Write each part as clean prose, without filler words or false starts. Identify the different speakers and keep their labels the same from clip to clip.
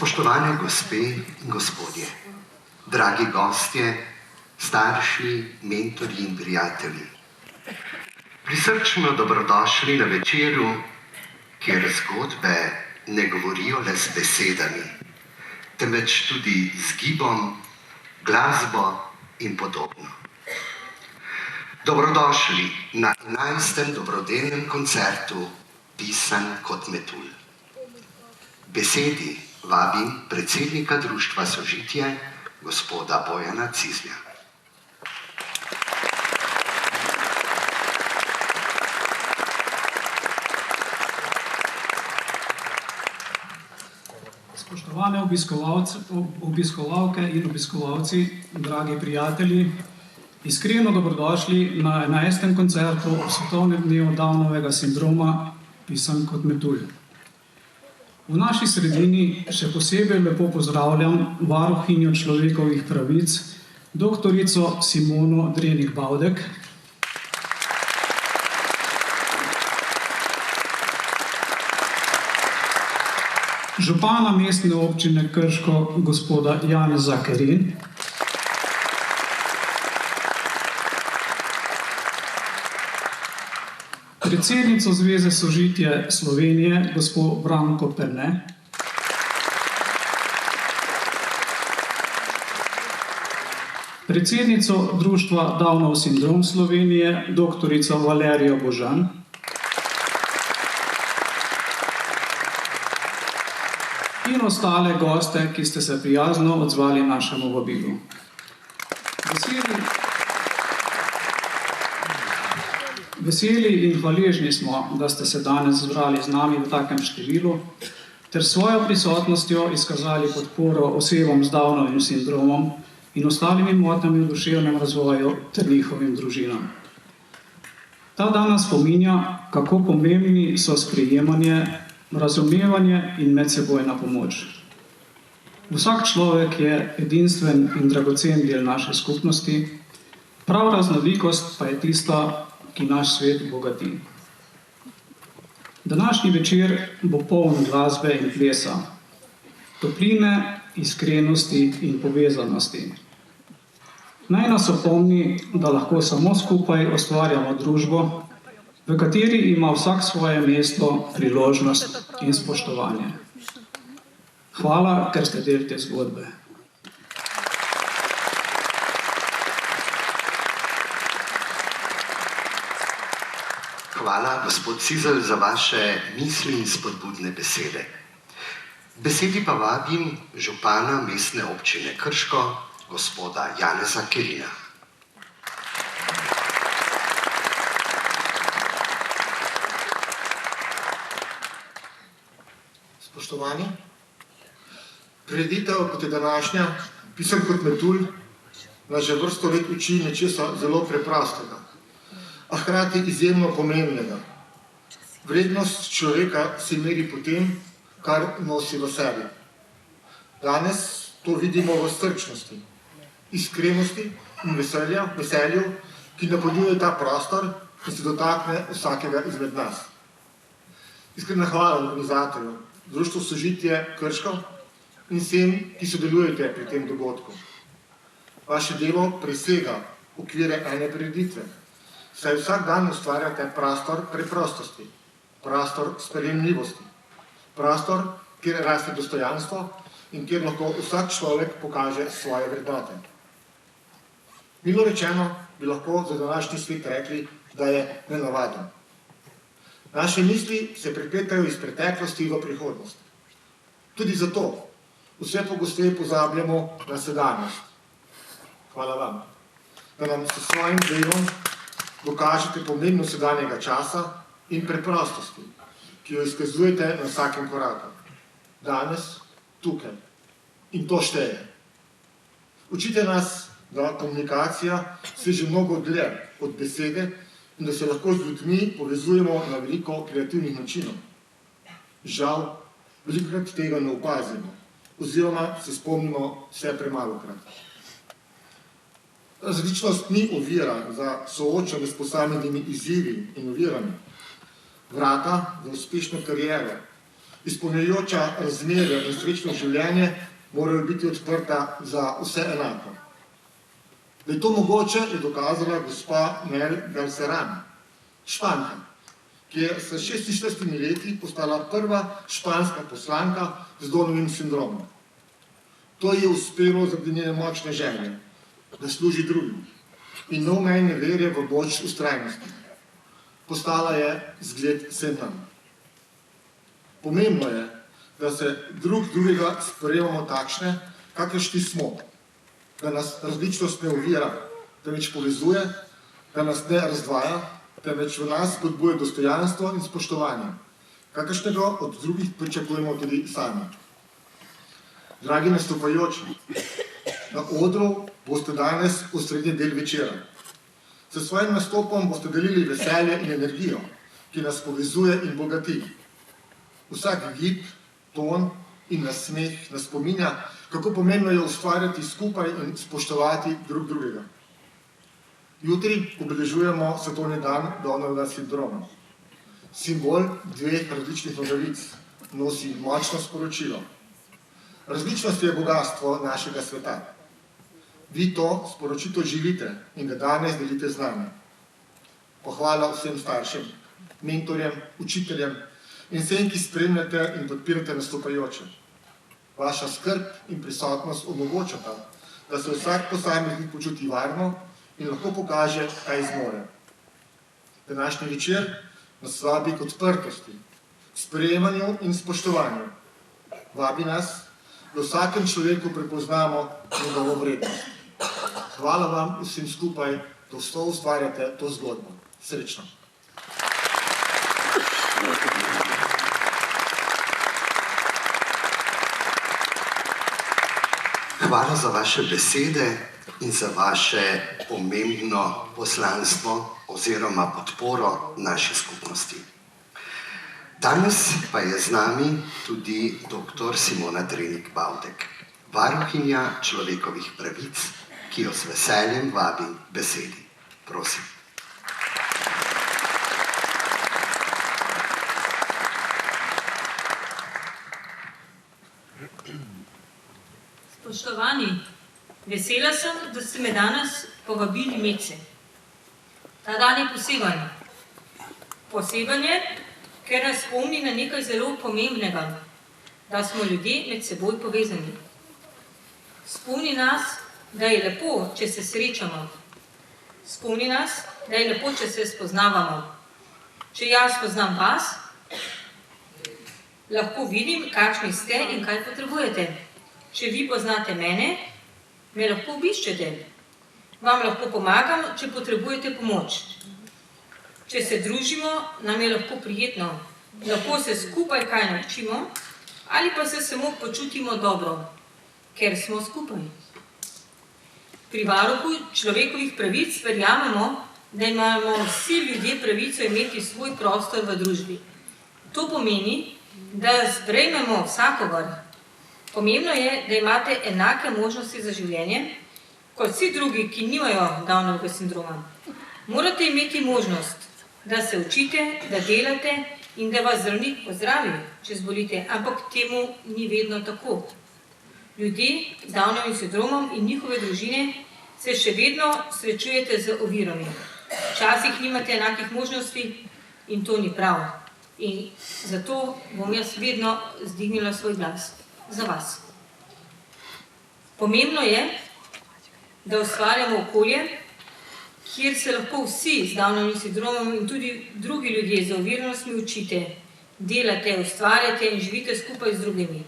Speaker 1: Spoštovane gospe in gospodje, dragi gostje, starši, mentorji in prijatelji. Prisrčno dobrodošli na večeru, kjer zgodbe ne govorijo le z besedami, temveč tudi z gibom, glasbo in podobno. Dobrodošli na 11. dobrodelnem koncertu Pisan kot metulj. Besedi vabim predsednika Društva Sožitje, gospoda Bojana Cizlja.
Speaker 2: Spoštovane obiskovalke in obiskovalci, dragi prijatelji, iskreno dobrodošli na 11. koncertu o svetovnem dnevu Downovega sindroma Pisan kot metulj. V naši sredini še posebej lepo pozdravljam varuhinjo človekovih pravic, doktorico Simono Drenih-Bavdek, župana mestne občine Krško, gospoda Janeza Kerin, predsednico Zveze Sožitje Slovenije, gospod Branko Perne, predsednico Društva Downov sindrom Slovenije, doktorico Valerijo Božan, in ostale goste, ki ste se prijazno odzvali našemu vabilu. Veseli in hvaležni smo, da ste se danes zbrali z nami v takem številu, ter svojo prisotnostjo izkazali podporo osebam z Downovim sindromom in ostalimi motnjami v duševnem razvoju ter njihovim družinam. Ta dan nas spominja, kako pomembni so sprejemanje, razumevanje in medsebojna pomoč. Vsak človek je edinstven in dragocen del naše skupnosti, prav raznolikost pa je tista, ki naš svet bogati. Današnji večer bo poln glasbe in plesa, topline, iskrenosti in povezanosti. Naj nas opomni, da lahko samo skupaj ustvarjamo družbo, v kateri ima vsak svoje mesto, priložnost in spoštovanje. Hvala, ker ste del te zgodbe.
Speaker 1: Hvala, gospod Cizelj, za vaše misli in spodbudne besede. Besedi pa vabim župana mestne občine Krško, gospoda Janeza Kerina.
Speaker 3: Spoštovani, prireditev, kot je današnja, Pisan kot metulj, nas že vrsto let uči nečesa zelo preprostega, a hkrati izjemno pomembnega. Vrednost človeka se meri po tem, kar nosi v sebi. Danes to vidimo v srčnosti, iskrenosti in veselju, ki napolnjuje ta prostor in se dotakne vsakega izmed nas. Iskrena hvala organizatorju, Društvu Sožitje Krško in vsem, ki sodelujete pri tem dogodku. Vaše delo presega okvire ene prireditve, saj vsak dan ustvarjate prostor preprostosti, prostor sprejemljivosti, prostor, kjer raste dostojanstvo in kjer lahko vsak človek pokaže svoje vrednote. Milo rečeno bi lahko za današnji svet rekli, da je nenavaden. Naše misli se prepletajo iz preteklosti v prihodnost. Tudi zato vse pogosteje pozabljamo na sedanjost. Hvala vam, da nam s svojim delom dokažete pomembnost sedanjega časa in preprostosti, ki jo izkazujete na vsakem koraku. Danes, tukaj. In to šteje. Učite nas, da komunikacija seže mnogo dlje od besede in da se lahko z ljudmi povezujemo na veliko kreativnih načinov. Žal, velikokrat tega ne opazimo, oziroma se spomnimo vse premalokrat. Različnost ni ovira za soočanje s posameznimi izzivi in ovirami. Vrata za uspešno kariero izpolnjujoča razmerja in srečno življenje, morajo biti odprta za vse enako. Da je to mogoče, je dokazala gospa Mel Galceran, Španka, ki je s 46 leti postala prva španska poslanka z Downovim sindromom. To je uspelo zaradi njene močne želje, da služi drugim in neomejne vere v moč vztrajnosti. Postala je zgled vsem nam. Pomembno je, da se drug drugega sprejemamo takšne, kakršni smo, da nas različnost ne ovira, temveč povezuje, da nas ne razdvaja, temveč v nas spodbuje dostojanstvo in spoštovanje, kakršnega od drugih pričakujemo tudi sami. Dragi nastopajoči, na odru boste danes osrednji del večera. S svojim nastopom boste delili veselje in energijo, ki nas povezuje in bogati. Vsak gib, ton in nasmeh nas spominja, kako pomembno je ustvarjati skupaj in spoštovati drug drugega. Jutri obeležujemo svetovni dan Downovega sindroma. Simbol dveh različnih nogavic nosi močno sporočilo. Različnost je bogastvo našega sveta. Vi to sporočito živite in ga danes delite z nami. Pohvala vsem staršem, mentorjem, učiteljem in vsem, ki spremljate in podpirate nastopajoče. Vaša skrb in prisotnost omogočata, da se vsak posameznik počuti varno in lahko pokaže, kaj zmore. Današnji večer nas vabi k odprtosti, sprejemanju in spoštovanju. Vabi nas, da vsakem človeku prepoznamo njegovo vrednost. Hvala vam vsem skupaj, da ustvarjate to zgodbo. Srečno!
Speaker 1: Hvala za vaše besede in za vaše pomembno poslanstvo oziroma podporo naši skupnosti. Danes pa je z nami tudi dr. Simona Drenik-Bavdek, varuhinja človekovih pravic, ki jo z veseljem vabim k besedi. Prosim.
Speaker 4: Spoštovani, vesela sem, da ste me danes povabili medse. Ta dan je poseben. Poseben je, ker nas spomni na nekaj zelo pomembnega, da smo ljudje med seboj povezani. Spomni nas, da je lepo, če se srečamo. Spomni nas, da je lepo, če se spoznavamo. Če jaz poznam vas, lahko vidim, kakšni ste in kaj potrebujete. Če vi poznate mene, me lahko obiščete. Vam lahko pomagam, če potrebujete pomoč. Če se družimo, nam je lahko prijetno. Lahko se skupaj kaj naučimo ali pa se samo počutimo dobro, ker smo skupaj. Pri varuhu človekovih pravic verjamemo, da imamo vsi ljudje pravico imeti svoj prostor v družbi. To pomeni, da sprejmemo vsakogar. Pomembno je, da imate enake možnosti za življenje, kot vsi drugi, ki nimajo Downovega sindroma. Morate imeti možnost, da se učite, da delate in da vas zdravnik pozdravi, če zbolite, ampak temu ni vedno tako. Ljudje z Downovim sindromom in njihove družine se še vedno srečujete z ovirami. Včasih nimate enakih možnosti in to ni prav. In zato bom jaz vedno zdignila svoj glas za vas. Pomembno je, da ustvarjamo okolje, kjer se lahko vsi z Downovim sindromom in tudi drugi ljudje z oviranostmi učite, delate, ustvarjate in živite skupaj z drugimi.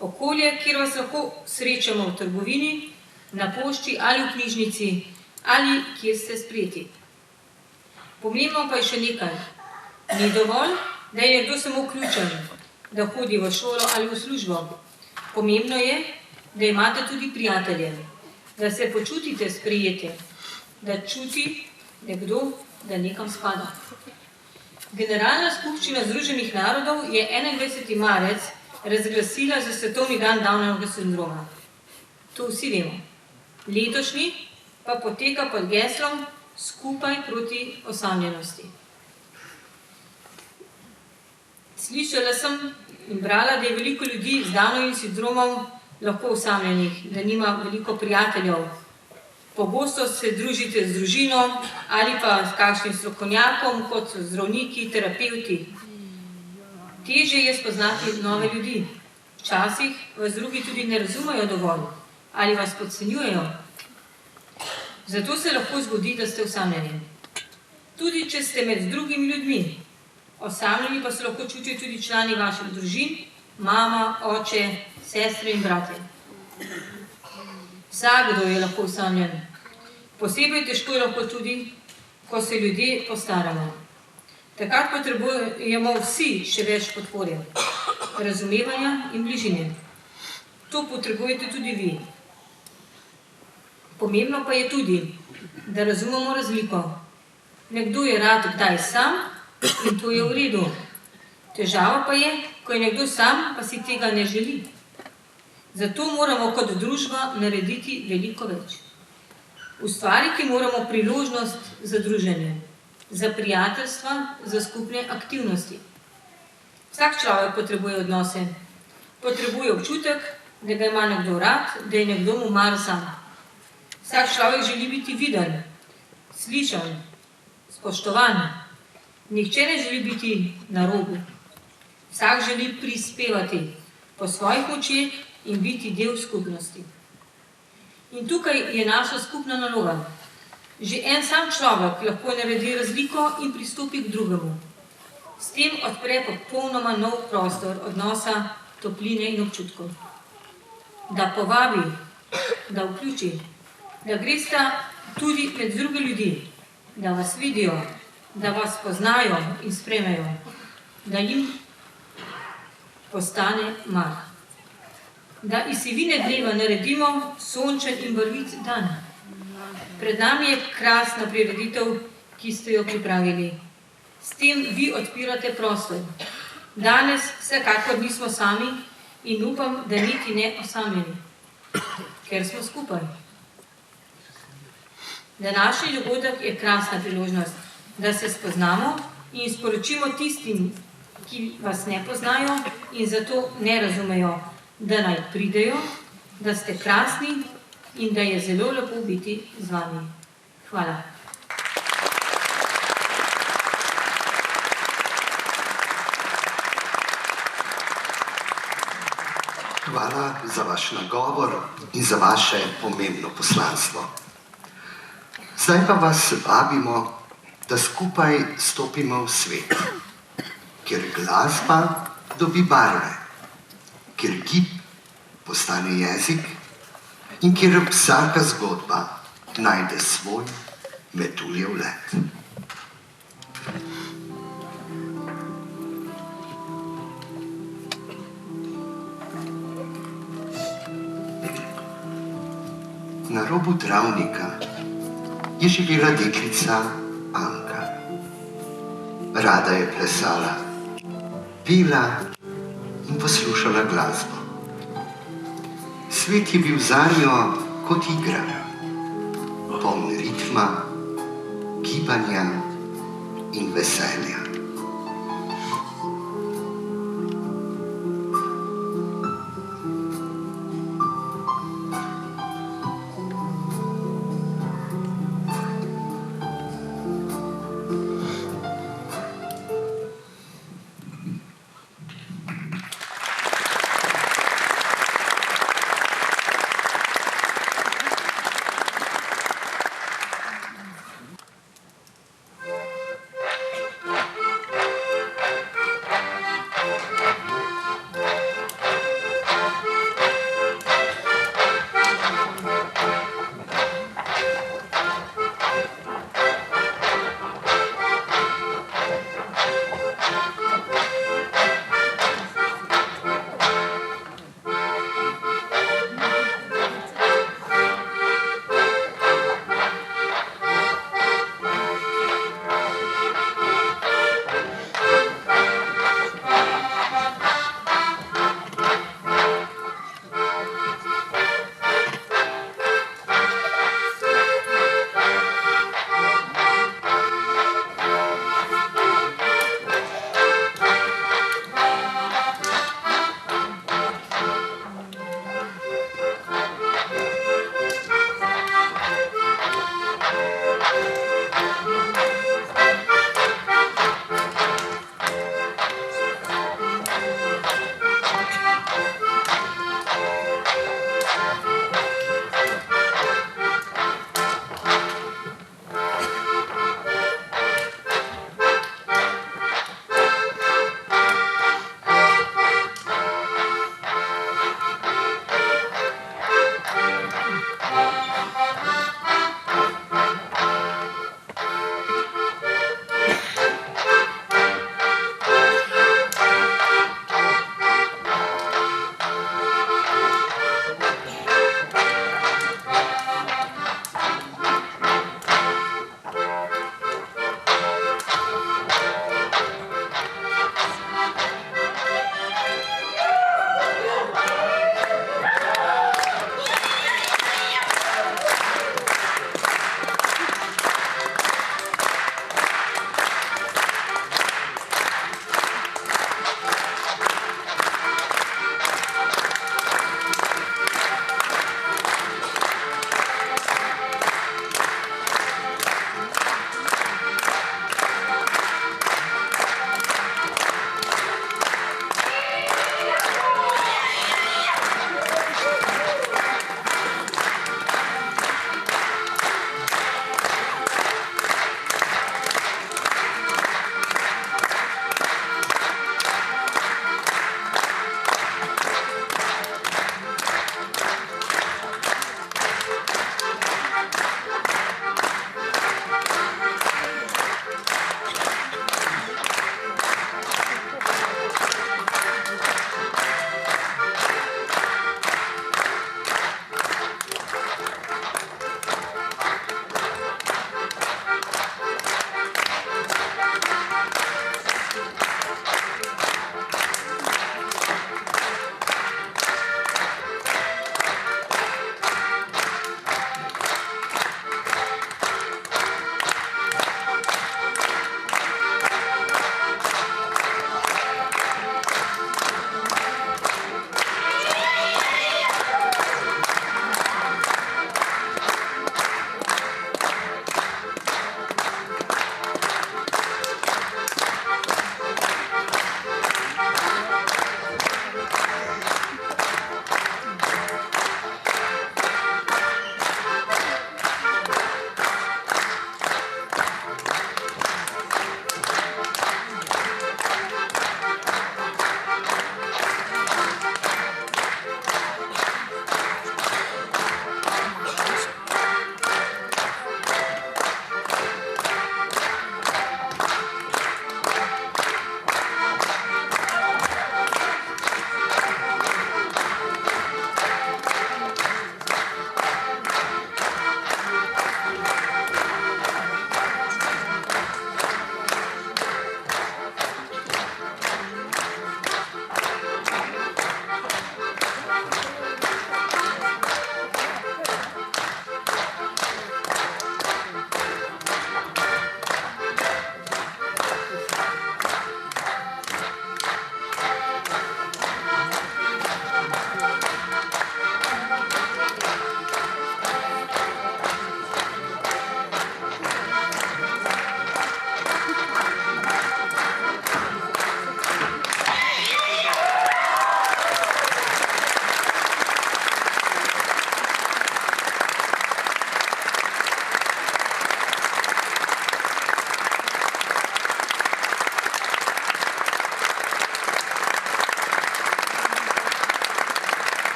Speaker 4: Okolje, kjer vas lahko srečamo v trgovini, na pošti ali v knjižnici, ali kjer ste sprejeti. Pomembno pa je še nekaj. Ni dovolj, da je nekdo samo vključen, da hodi v šolo ali v službo. Pomembno je, da imate tudi prijatelje, da se počutite sprejete, da čuti nekdo, da nekam spada. Generalna skupščina Združenih narodov je 21. marec razglasila za svetovni dan Downovega sindroma. To vsi vemo. Letošnji pa poteka pod geslom Skupaj proti osamljenosti. Slišala sem in brala, da je veliko ljudi z Downovim sindromom lahko osamljenih, da nima veliko prijateljev. Pogosto se družite z družino ali pa s kakšnim strokovnjakom, kot so zdravniki, terapevti. Težje je spoznati nove ljudi. Včasih vas drugi tudi ne razumejo dovolj ali vas podcenjujejo. Zato se lahko zgodi, da ste osamljeni. Tudi če ste med drugimi ljudmi. Osamljeni pa se lahko čutijo tudi člani vaših družin, mama, oče, sestre in brate. Vsakdo je lahko osamljen. Posebej težko je lahko tudi, ko se ljudje postaramo. Takrat potrebujemo vsi še več podpore, razumevanja in bližine. To potrebujete tudi vi. Pomembno pa je tudi, da razumemo razliko. Nekdo je rad kdaj sam in to je v redu. Težava pa je, ko je nekdo sam, pa si tega ne želi. Zato moramo kot družba narediti veliko več. Ustvariti moramo priložnost za druženje, za prijateljstva, za skupne aktivnosti. Vsak človek potrebuje odnose. Potrebuje občutek, da ga ima nekdo rad, da je nekdo mu mar sam. Vsak človek želi biti viden, slišan, spoštovan. Nihče ne želi biti na robu. Vsak želi prispevati po svojih močeh in biti del skupnosti. In tukaj je naša skupna naloga. Že en sam človek lahko naredi razliko in pristopi k drugemu. S tem odpre popolnoma nov prostor odnosa, topline in občutkov. Da povabi, da vključi, da gresta tudi med druge ljudi, da vas vidijo, da vas poznajo in sprejmejo, da jim postane mar. Da iz sivine dneva naredimo sončen in barvit dan. Pred nami je krasna prireditev, ki ste jo pripravili. S tem vi odpirate prostor. Danes vsekakor nismo sami in upam, da niti ne osamljeni, ker smo skupaj. Današnji dogodek je krasna priložnost, da se spoznamo in sporočimo tistim, ki vas ne poznajo in zato ne razumejo, da naj pridejo, da ste krasni in da je zelo lepo biti z vami. Hvala.
Speaker 1: Hvala za vaš nagovor in za vaše pomembno poslanstvo. Zdaj pa vas vabimo, da skupaj stopimo v svet, kjer glasba dobi barve, kjer gib postane jezik in kjer vsaka zgodba najde svoj metuljev let. Na robu travnika je živela deklica Anka. Rada je plesala, pela in poslušala glasbo. Svet je bil zanjo kot igra, poln ritma, gibanja in veselja.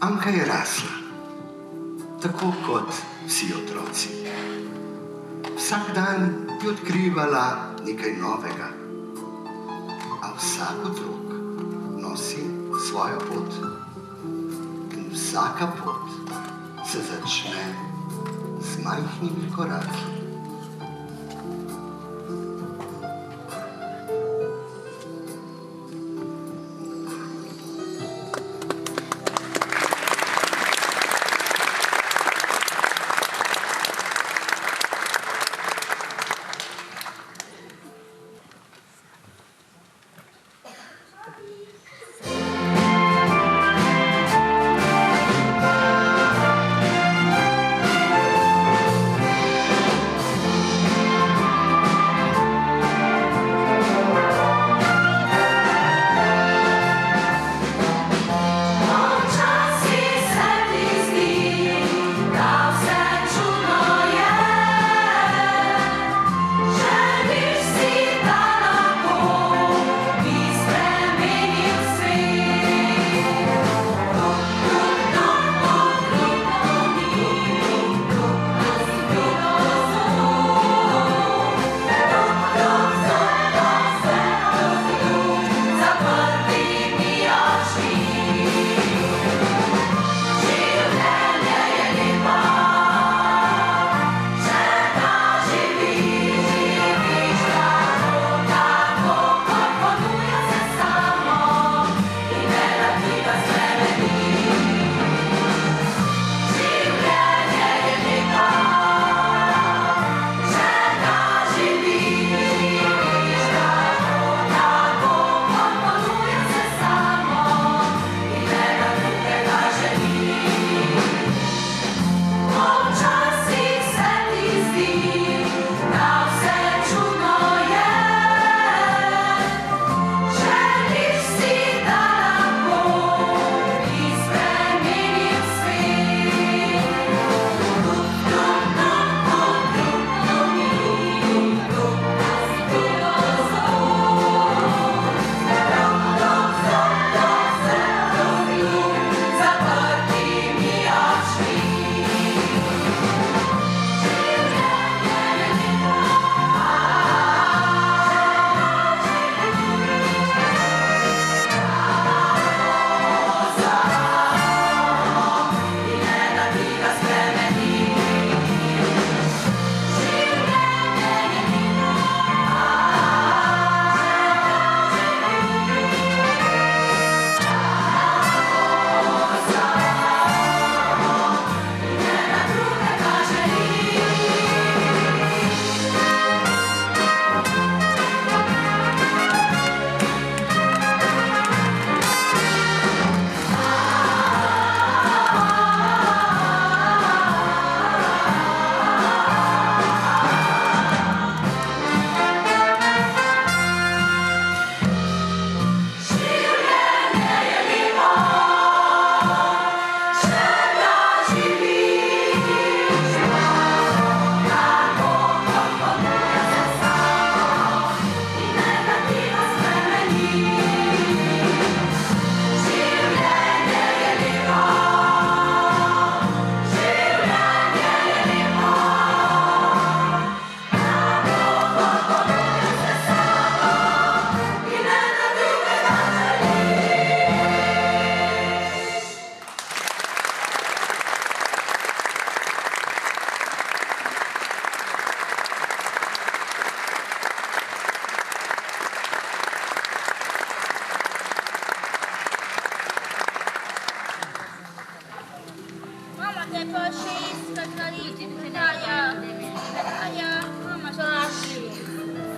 Speaker 1: Anka je rasla, tako kot vsi otroci. Vsak dan je odkrivala nekaj novega, a vsak otrok nosi svojo pot. In vsaka pot se začne z majhnimi koraki.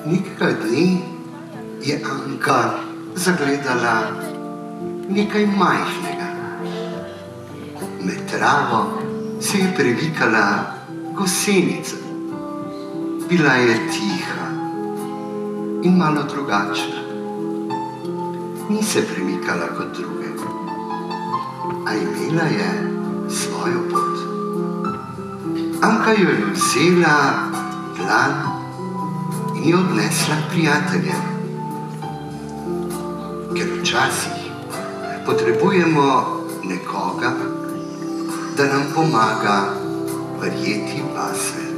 Speaker 1: Nekaj dni je Anka zagledala nekaj majhnega. Med travo se je previkala gosenica. Bila je tiha in malo drugačna. Ni se premikala kot druge, a imela je svojo pot. Anka jo je vzela dlan in jo odnesla k prijateljem. Ker včasih potrebujemo nekoga, da nam pomaga verjeti vase.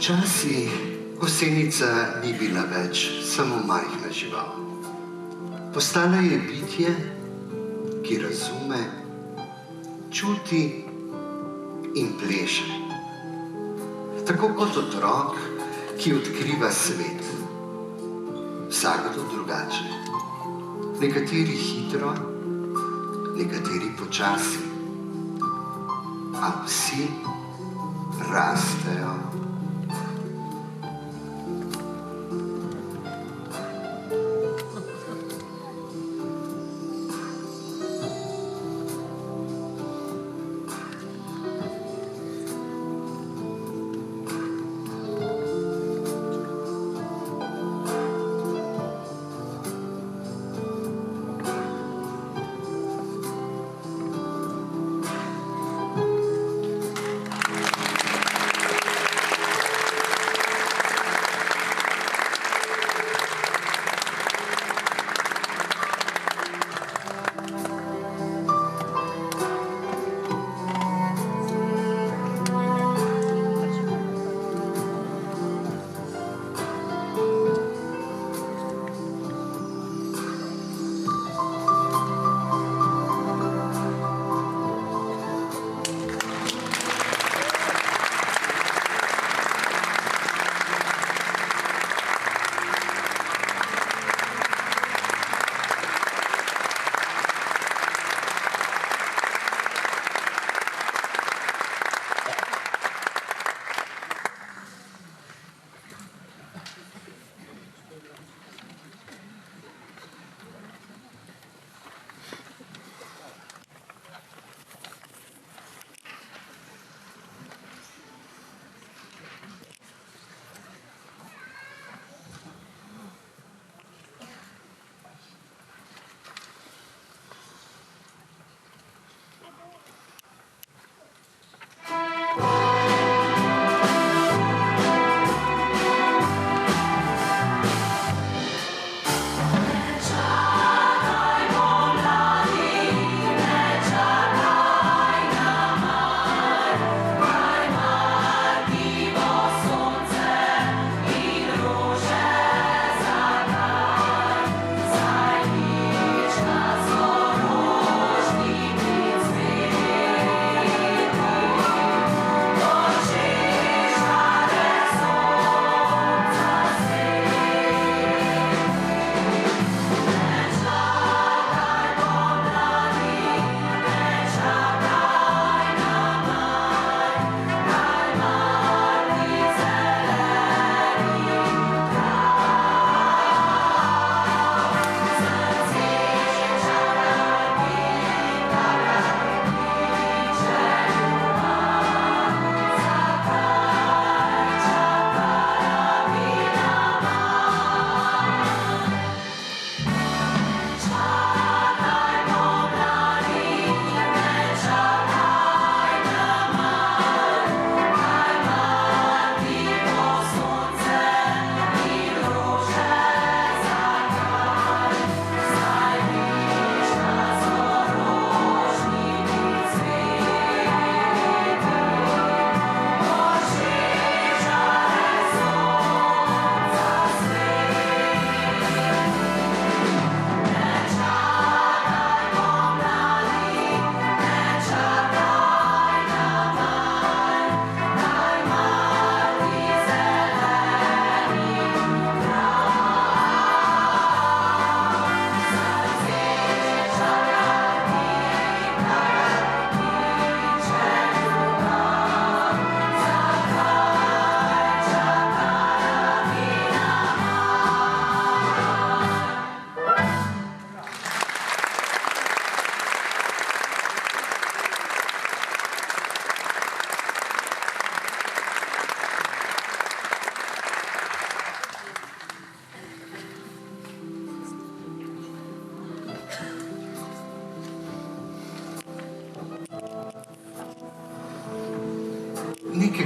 Speaker 1: Počasi gosenica ni bila več samo majhna žival. Postala je bitje, ki razume, čuti in pleše. Tako kot otrok, ki odkriva svet. Vsakdo drugače. Nekateri hitro, nekateri počasi. A vsi rastejo.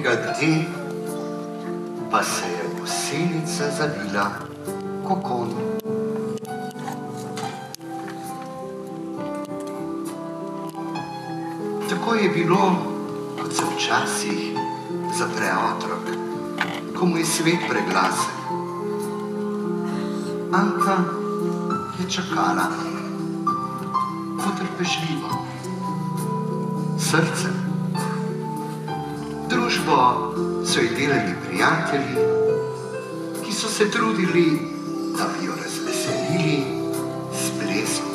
Speaker 1: Nekega dne pa se je gosenica zavila kokon. Tako je bilo, kot se včasih zapre otrok, ko mu je svet preglasen. Anka je čakala, potrpežljivo, srcem. Družbo so ji delali prijatelji, ki so se trudili, da bi jo razveselili s plesom.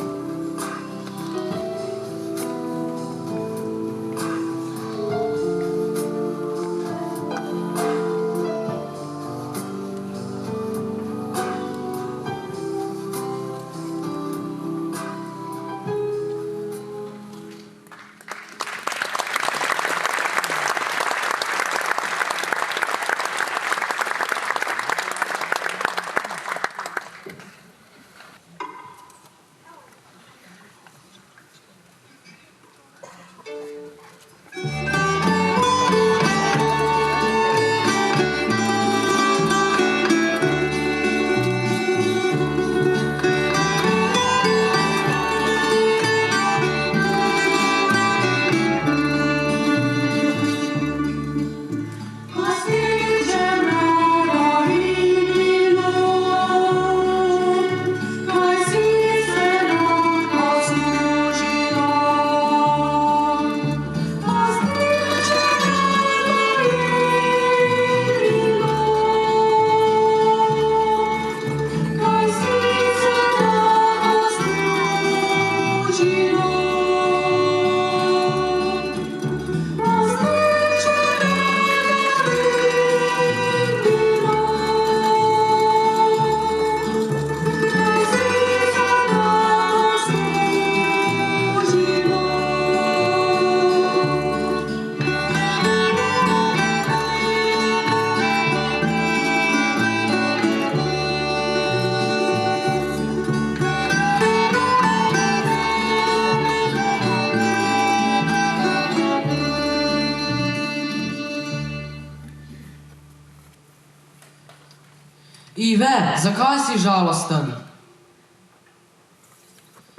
Speaker 5: Ive, zakaj si žalosten?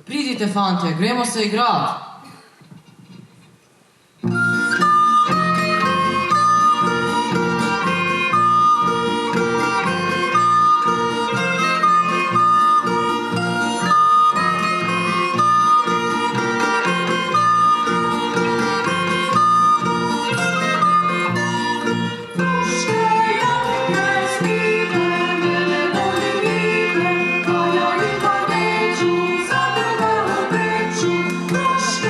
Speaker 5: Pridite, fantje, gremo se igrati.
Speaker 6: Proszę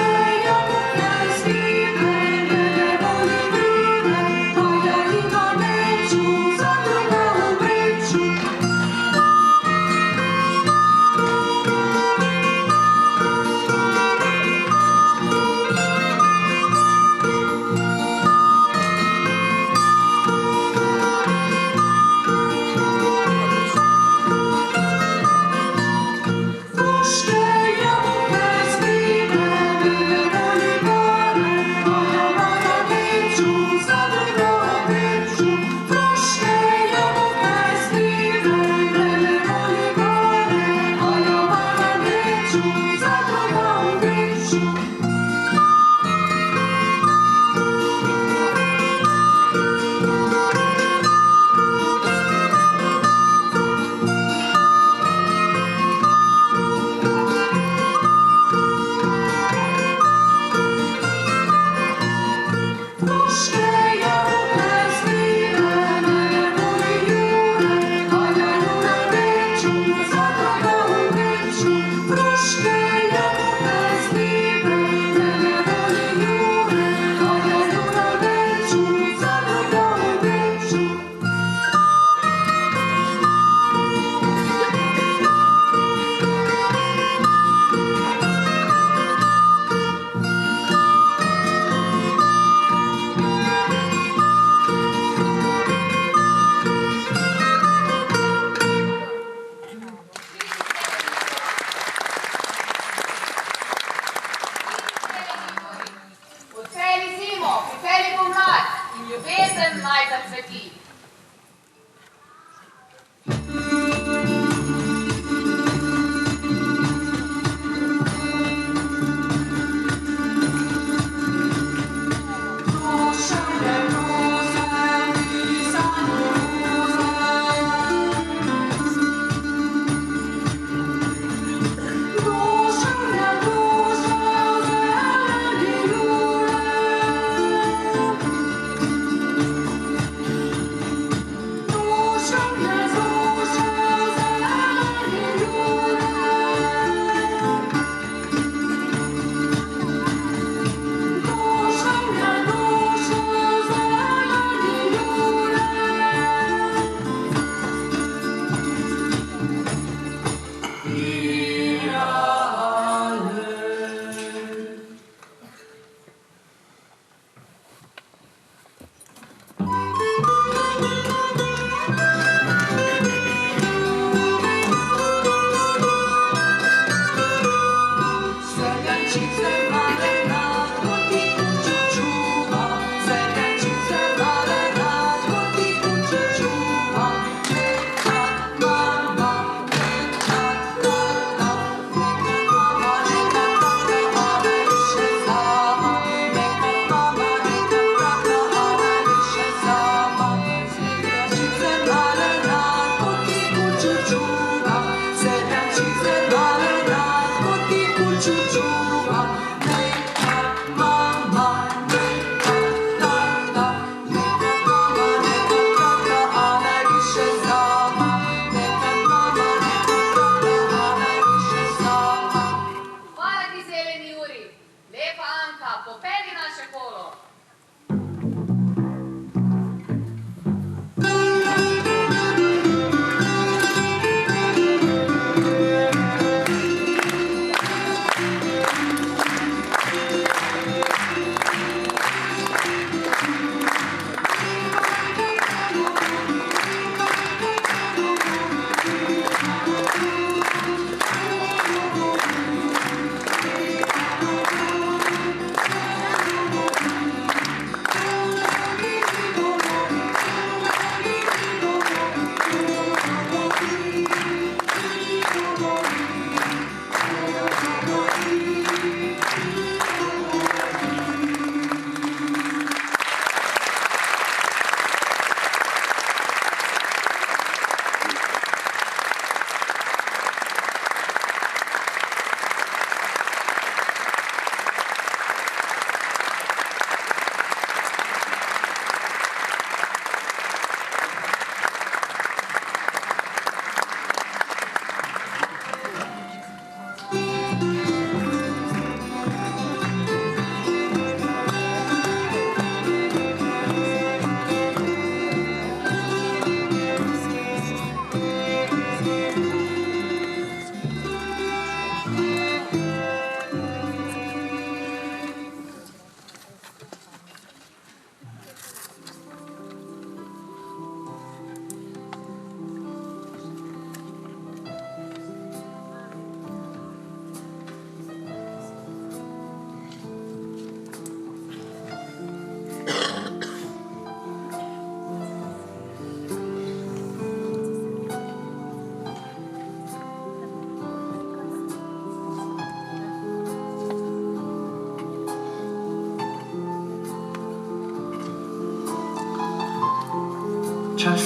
Speaker 1: Čas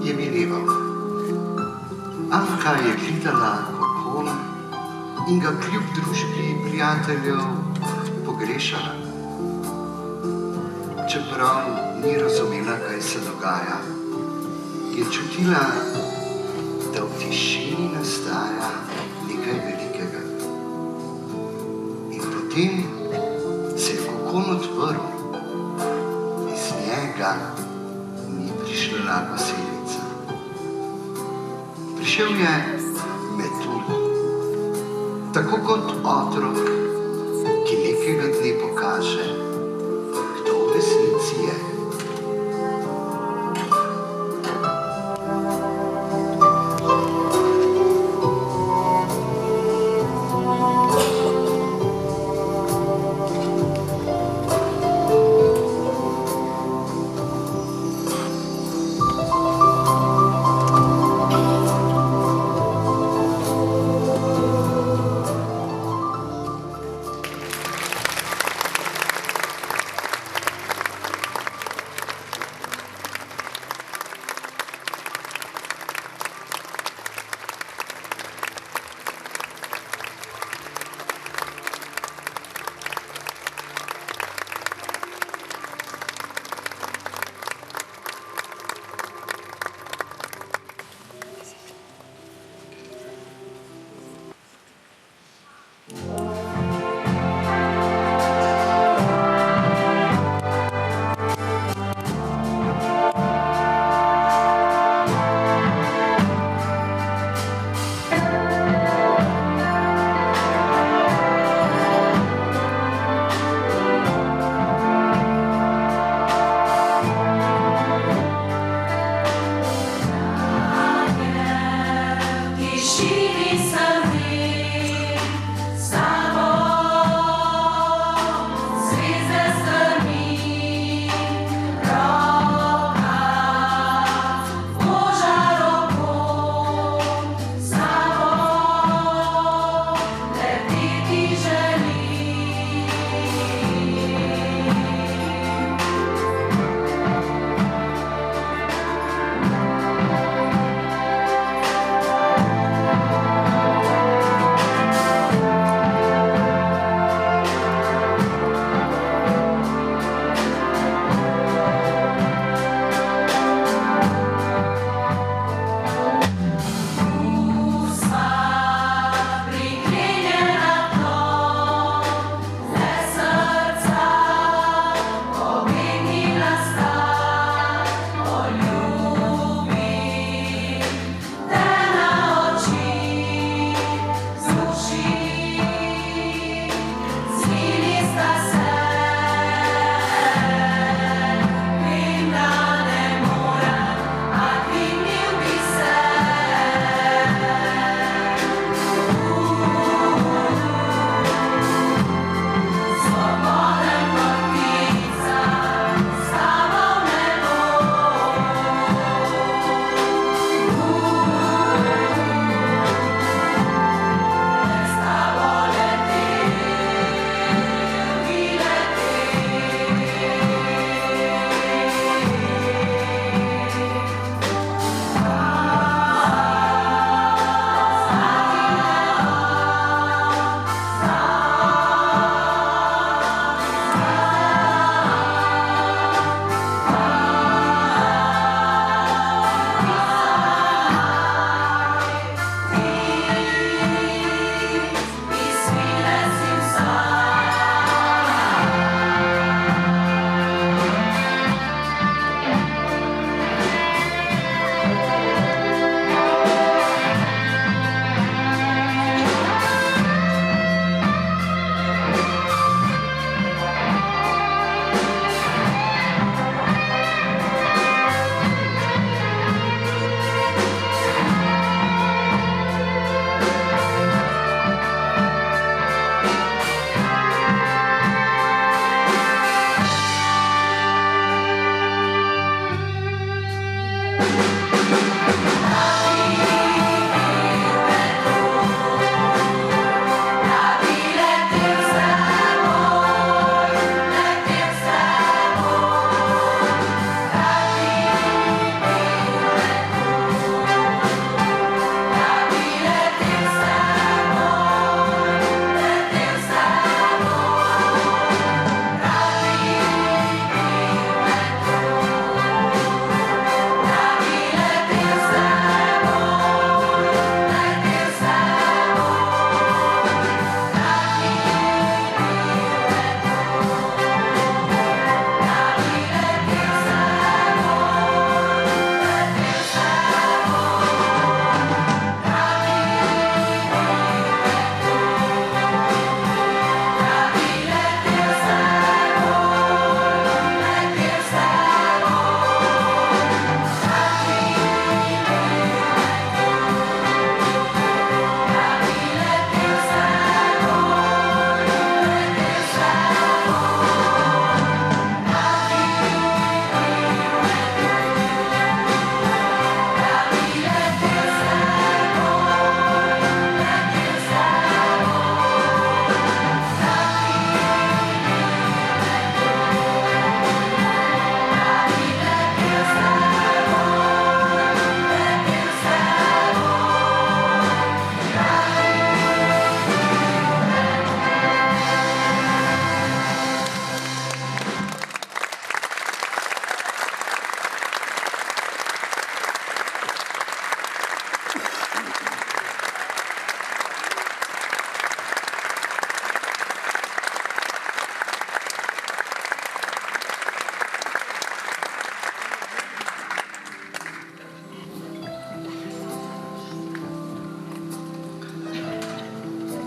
Speaker 1: je mineval. Anka je gledala kokon in ga kljub družbi prijateljev pogrešala. Čeprav ni razumela, kaj se dogaja, je čutila, da v tišini nastaja nekaj velikega. In potem se je kokon odprl, iz njega ni prišla gosenica. Prišel je metulj, tako kot otrok, ki nekega dne pokaže, kdo v resnici je.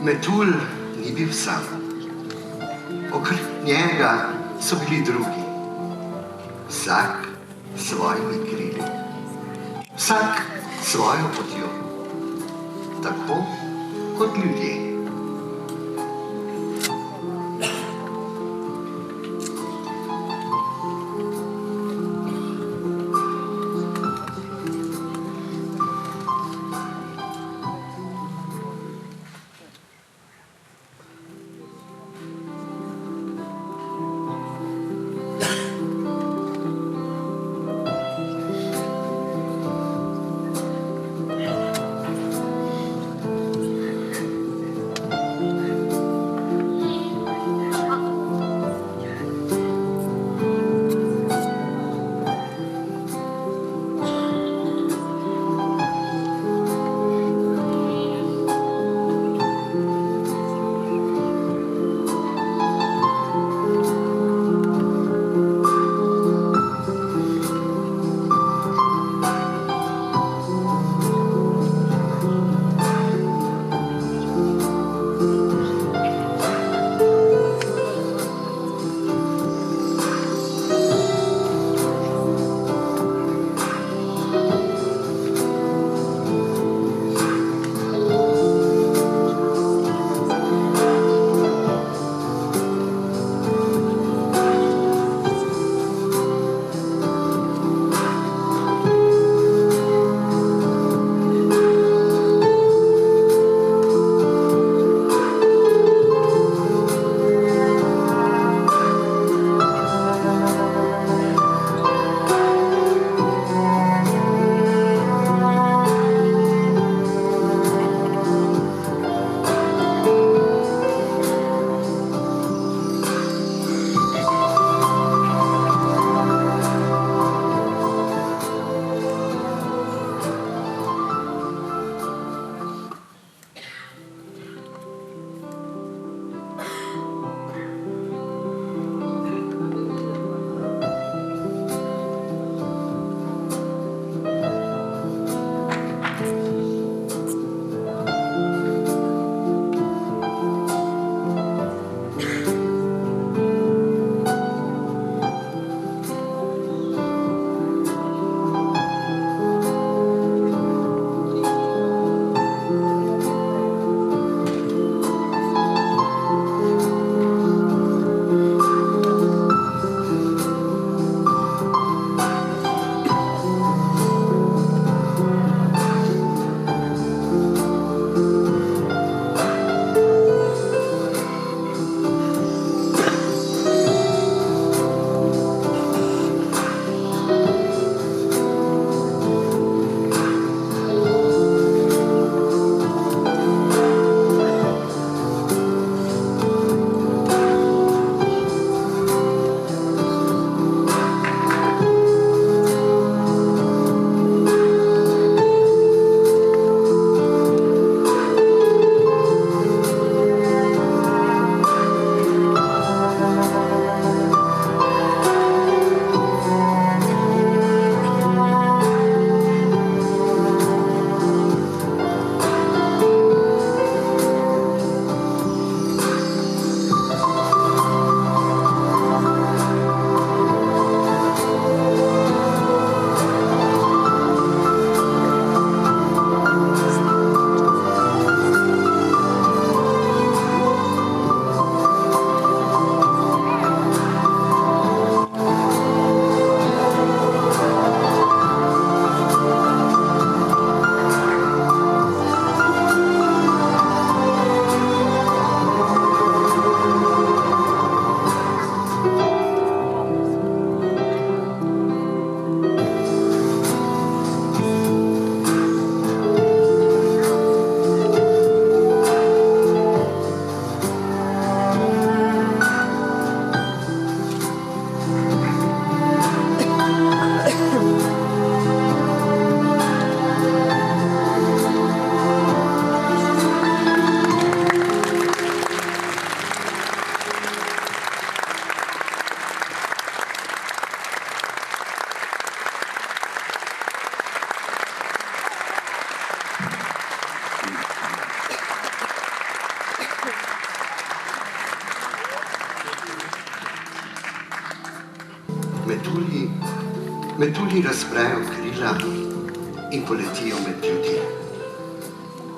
Speaker 1: Metulj ni bil sam. Okrog njega so bili drugi. Vsak s svojimi krili. Vsak svojo potjo. Tako kot ljudje. metulji razprejo krila in poletijo med ljudi.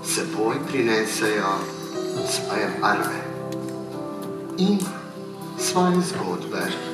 Speaker 1: Seboj prinesejo svoje barve in svoje zgodbe.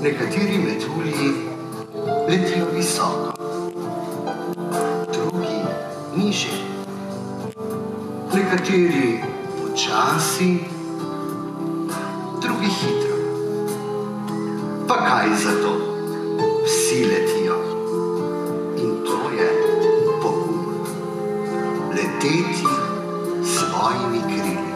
Speaker 1: Nekateri metulji letijo visoko, drugi nižje, nekateri počasi, drugi hitro. Pa kaj za to? Vsi letijo. In to je pogum. Leteti s svojimi krili.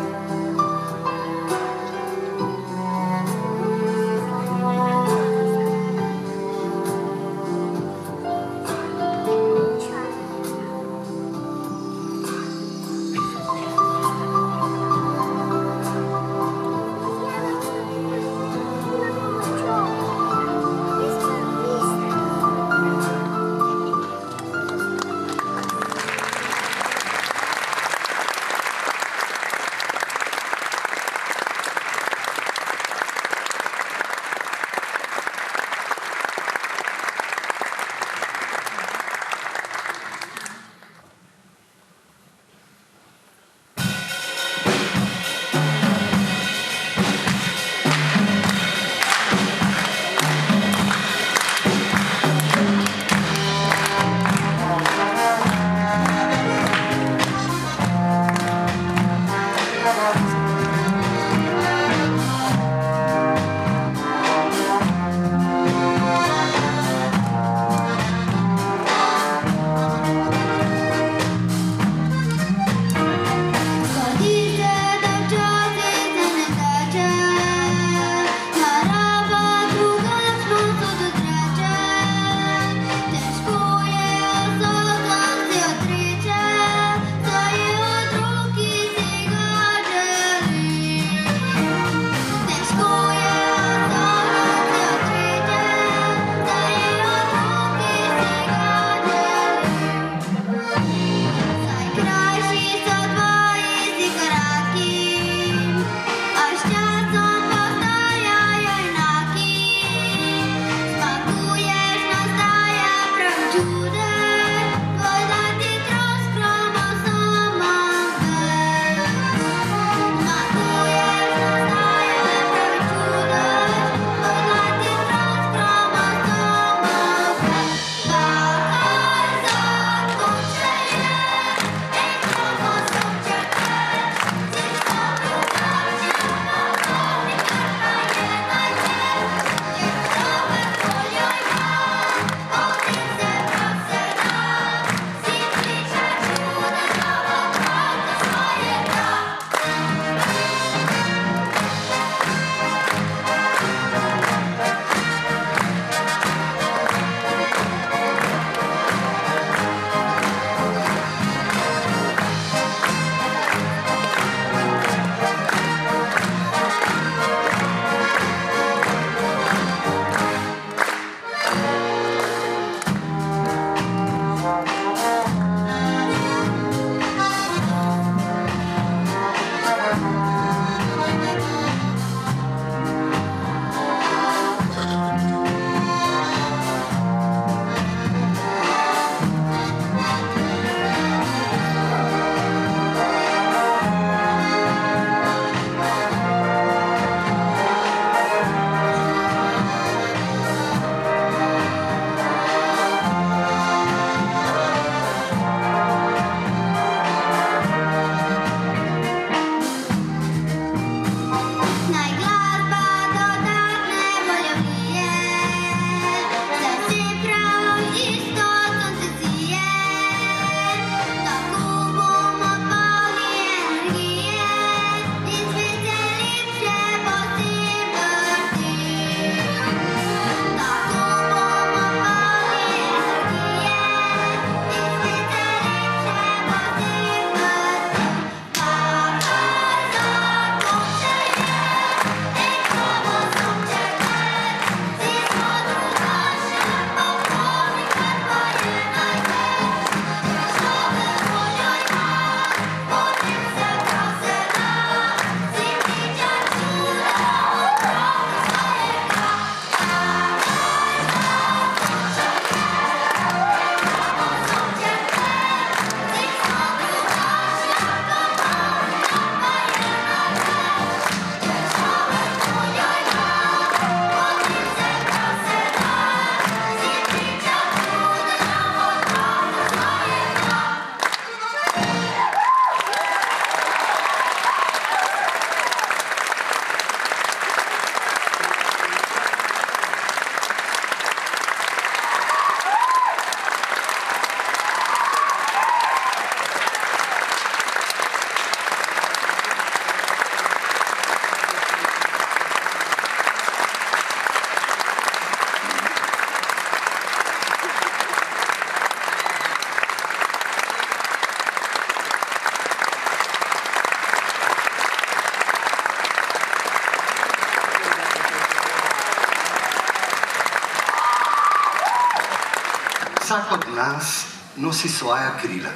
Speaker 1: Vsak od nas nosi svoja krila.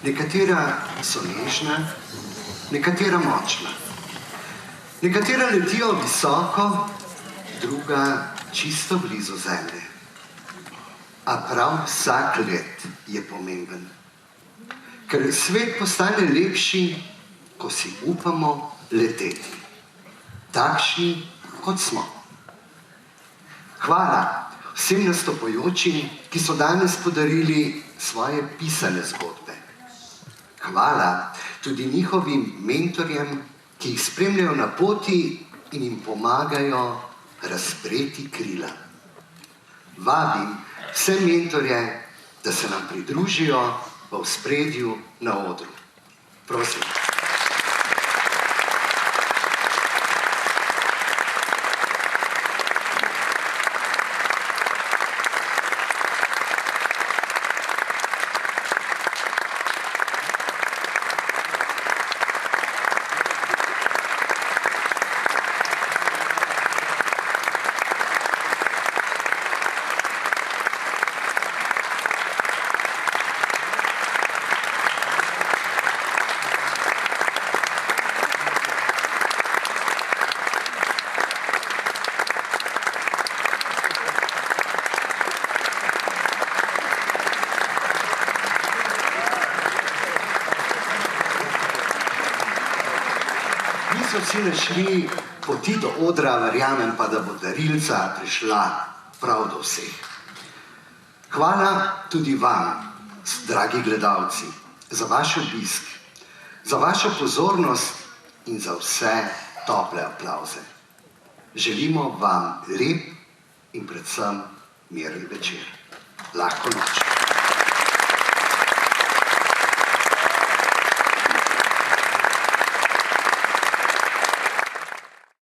Speaker 1: Nekatera so nežna, nekatera močna. Nekatera letijo visoko, druga čisto blizu zemlje. A prav vsak let je pomemben. Ker svet postane lepši, ko si upamo leteti. Takšni, kot smo. Hvala vsem nastopajočim, ki so danes podarili svoje pisane zgodbe. Hvala tudi njihovim mentorjem, ki jih spremljajo na poti in jim pomagajo razpreti krila. Vabim vse mentorje, da se nam pridružijo v ospredju na odru. Prosim. So vsi našli poti do odra, verjamem pa, da bo darilca prišla prav do vseh. Hvala tudi vam, dragi gledalci, za vaš obisk, za vašo pozornost in za vse tople aplavze. Želimo vam lep in predvsem miren večer. Lahko noč.